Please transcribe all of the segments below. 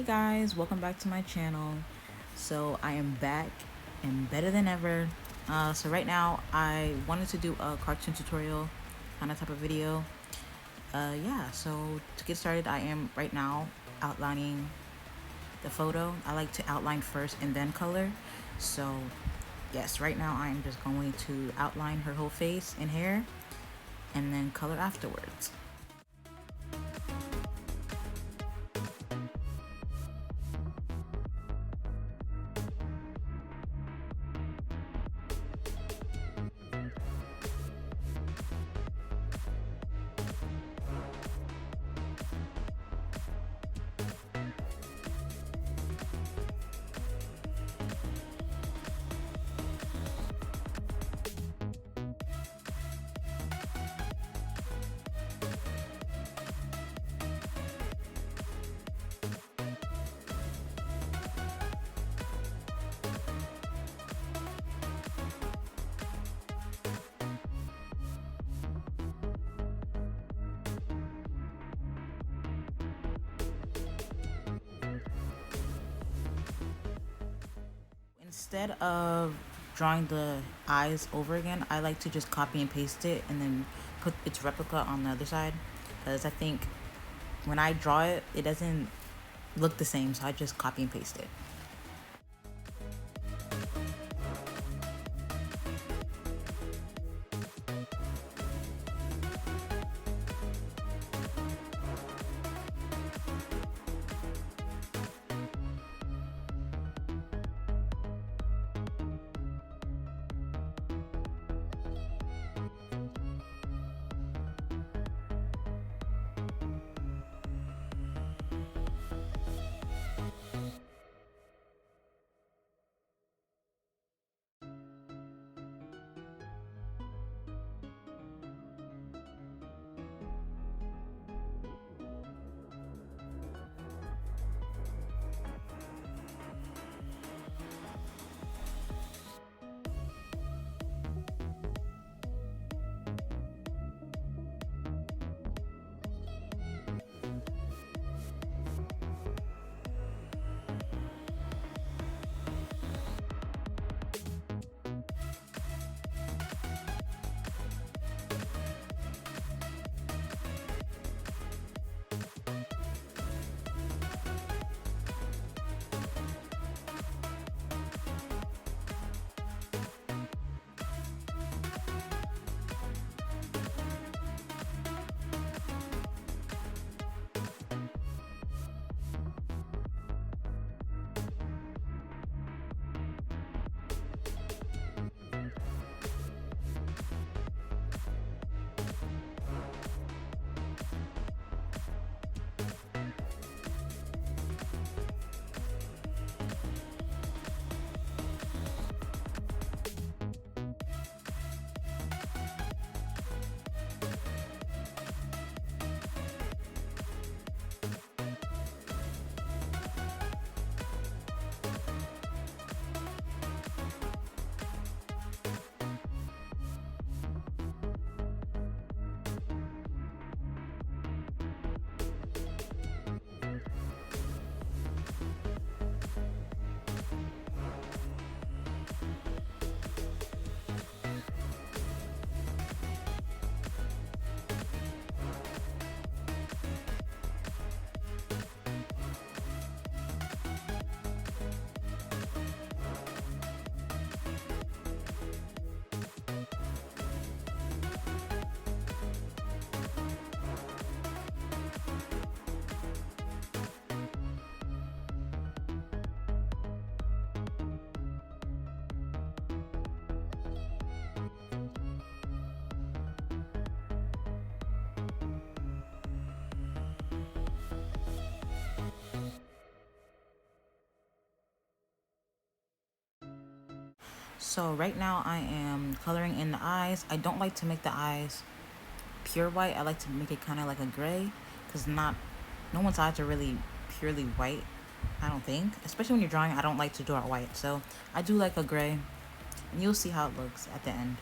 guys, welcome back to my channel. So I am back and better than ever. So right now I wanted to do a cartoon tutorial kind of type of video. Yeah, so to get started, I am right now outlining the photo. I like to outline first and then color. So yes, right now I am just going to outline her whole face and hair and then color afterwards. Instead of drawing the eyes over again, I like to just copy and paste it and then put its replica on the other side, because I think when I draw it, it doesn't look the same, so I just copy and paste it. So right now I am coloring in the eyes. I don't like to make the eyes pure white. I like to make it kind of like a gray, because no one's eyes are really purely white, I don't think. Especially when you're drawing, I don't like to draw it white. So I do like a gray, and you'll see how it looks at the end.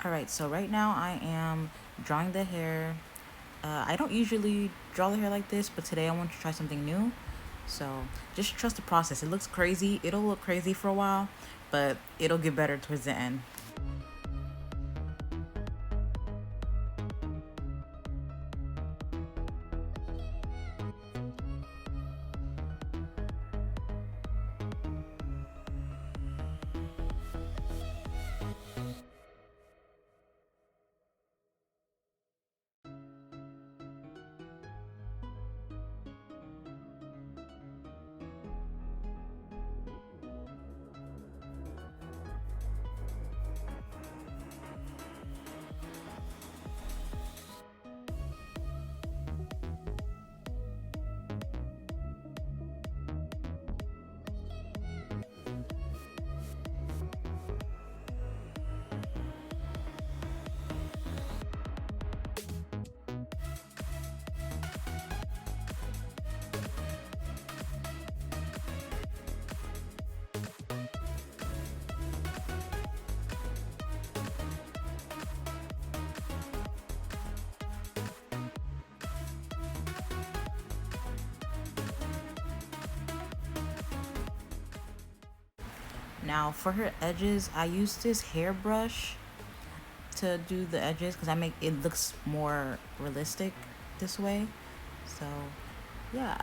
All right, so right now I am drawing the hair. I don't usually draw the hair like this, but today I want to try something new. So just trust the process. It looks crazy. It'll look crazy for a while, but it'll get better towards the end. Now for her edges, I use this hairbrush to do the edges because I make it looks more realistic this way. So yeah.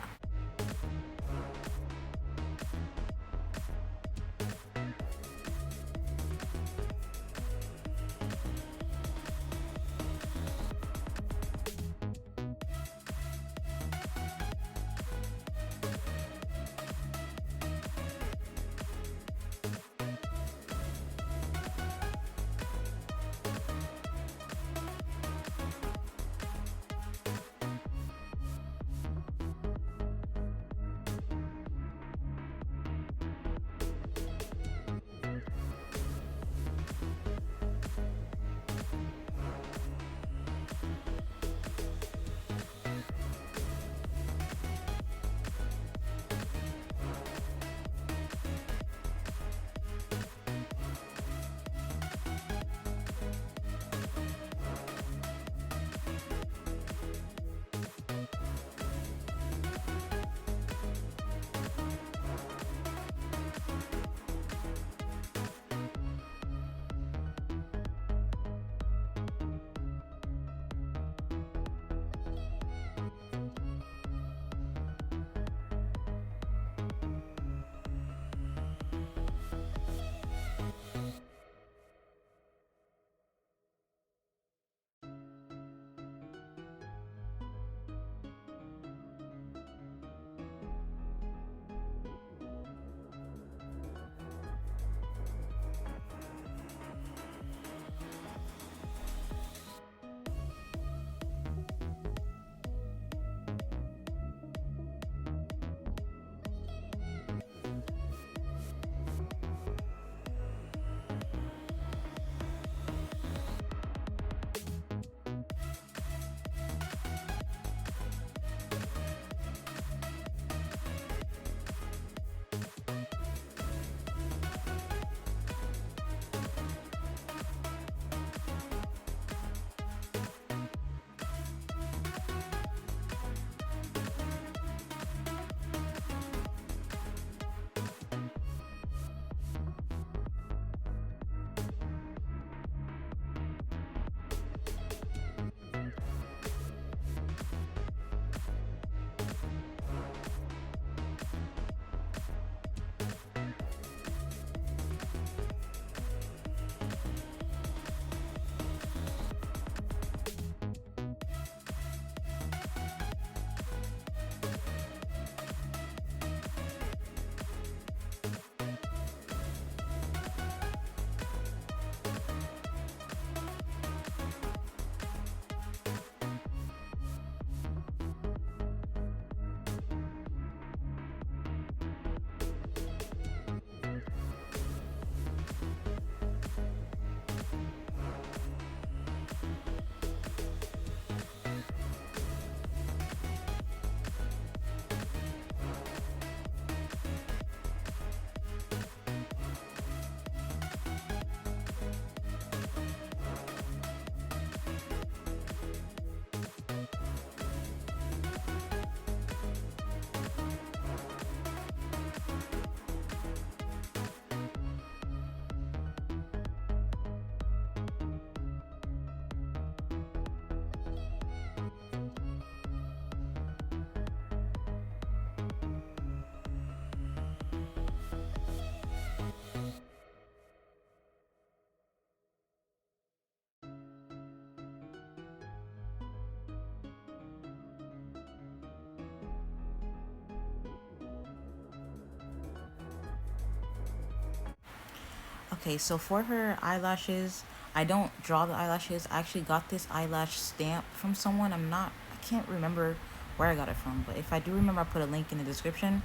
Okay, so for her eyelashes, I don't draw the eyelashes. I actually got this eyelash stamp from someone. I can't remember where I got it from, but if I do remember, I'll put a link in the description.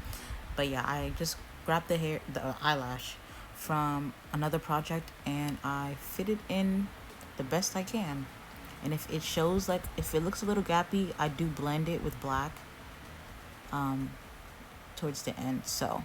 But yeah, I just grabbed the eyelash from another project, and I fit it in the best I can. And if it shows, like, if it looks a little gappy, I do blend it with black towards the end. So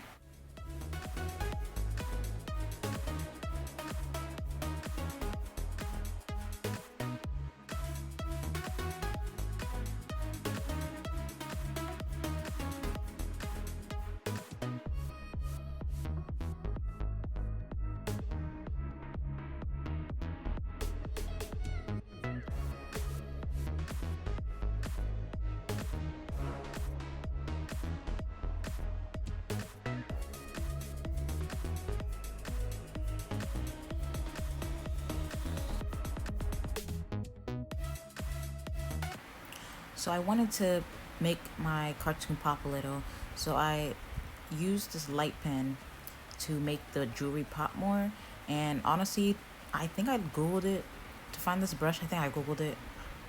I wanted to make my cartoon pop a little. So I used this light pen to make the jewelry pop more. And honestly, I think I Googled it to find this brush. I think I Googled it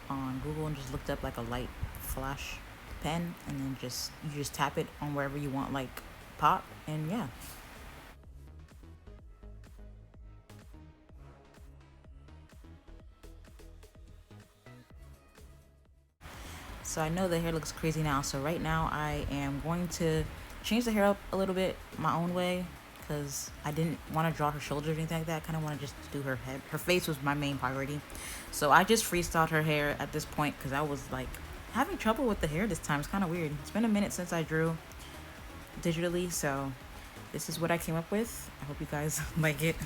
on Google and just looked up like a light flash pen, and then you just tap it on wherever you want, like pop, and yeah. So I know the hair looks crazy now. So right now I am going to change the hair up a little bit my own way, because I didn't want to draw her shoulders or anything like that. I kind of want to just do her head. Her face was my main priority. So I just freestyled her hair at this point because I was like having trouble with the hair this time. It's kind of weird. It's been a minute since I drew digitally. So this is what I came up with. I hope you guys like it.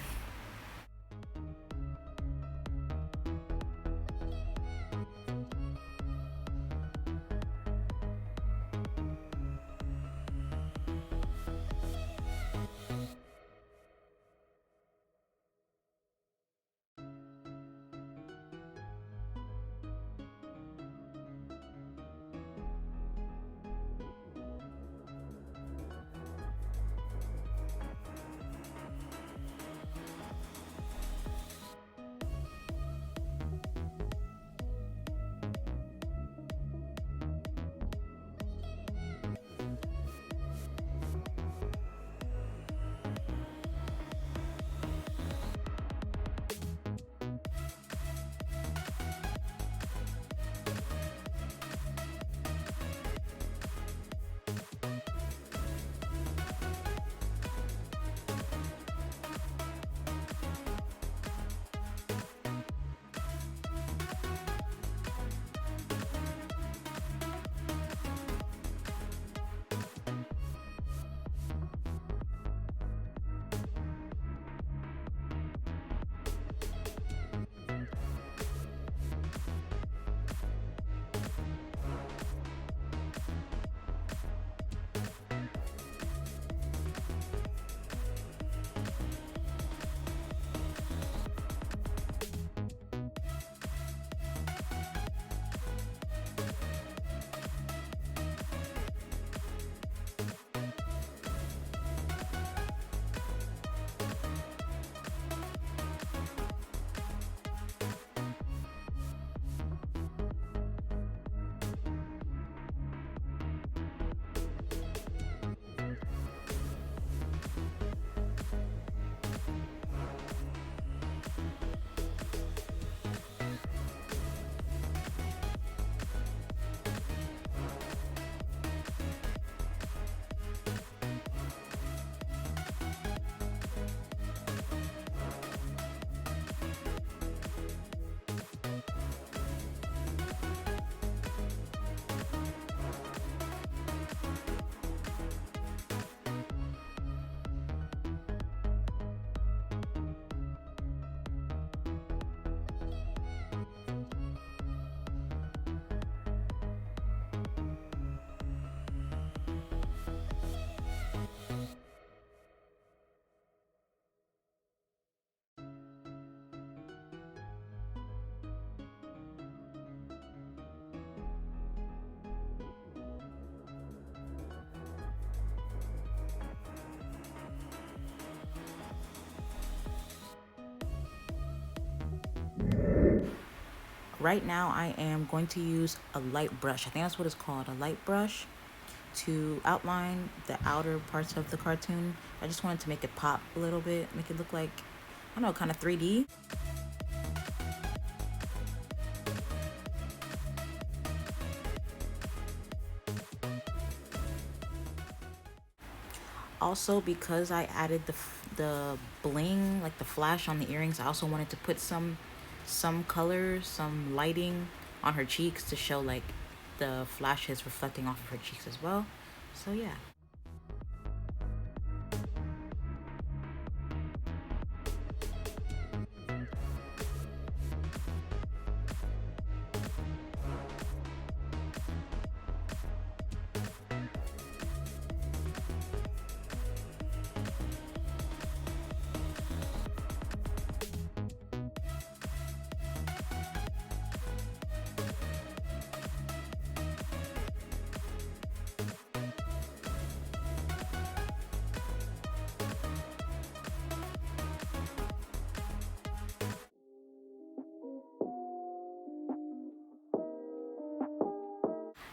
right now I am going to use a light brush. I think that's what it's called, a light brush, to outline the outer parts of the cartoon. I just wanted to make it pop a little bit, make it look like, I don't know, kind of 3D. Also, because I added the bling, like the flash on the earrings, I also wanted to put some color, some lighting on her cheeks to show like the flashes reflecting off of her cheeks as well. So yeah.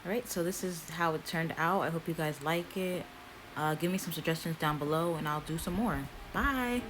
Alright, so this is how it turned out. I hope you guys like it. Give me some suggestions down below and I'll do some more. Bye!